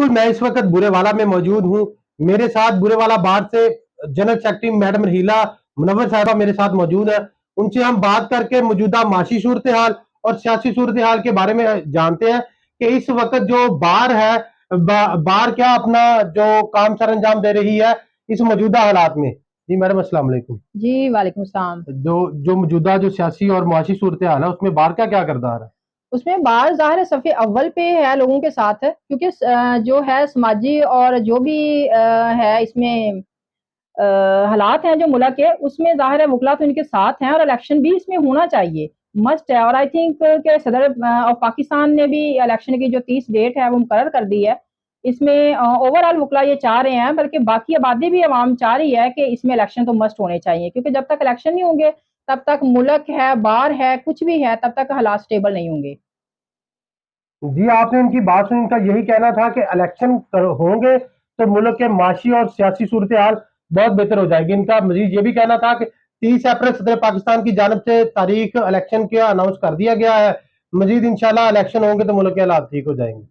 बिल्कुल, मैं इस वक़्त बुरेवाला में मौजूद हूँ। मेरे साथ बुरेवाला बार से जनरल सेक्रेटरी मैडम रहीला मुनव्वर साहिबा मेरे साथ मौजूद हैं। उनसे हम बात करके मौजूदा माशी सूरत-ए-हाल और सियासी सूरत-ए-हाल के बारे में जानते हैं कि इस वक़्त जो बार है, बार क्या अपना जो काम सरअंजाम दे रही है इस मौजूदा हालात में। जी मैडम अस्सलाम वालेकुम। जी वालेकुम सलाम। जो जो मौजूदा जो सियासी और मुआशी सूरत-ए-हाल है उसमें बार का क्या किरदार है? उसमें बार ज़ाहिर है सफ़े अव्वल पे है, लोगों के साथ है क्योंकि जो है समाजी और जो भी है इसमें हालात हैं जो मुल्क के, उसमें ज़ाहिर है वकला तो इनके साथ हैं और इलेक्शन भी इसमें होना चाहिए, मस्ट है। और आई थिंक कि सदर ऑफ पाकिस्तान ने भी इलेक्शन की जो 30 डेट है वो मुकर्रर कर दी है। इसमें ओवरऑल वकला ये चाह रहे हैं, बल्कि बाकी आबादी भी अवाम चाह रही है कि इसमें इलेक्शन तो मस्ट होने चाहिए, क्योंकि जब तक इलेक्शन नहीं होंगे तब तक मुल्क है, बार है, कुछ भी है, तब तक हालात स्टेबल नहीं होंगे। जी, आपने इनकी बात सुनी, इनका यही कहना था कि इलेक्शन होंगे तो मुल्क के माशी और सियासी सूरत-ए-हाल बहुत बेहतर हो जाएगी। इनका मज़ीद ये भी कहना था कि 30 अप्रैल सदर पाकिस्तान की जानिब से तारीख इलेक्शन का अनाउंस कर दिया गया है। मज़ीद इंशाल्लाह इलेक्शन होंगे तो मुल्क के हालात ठीक हो जाएंगे।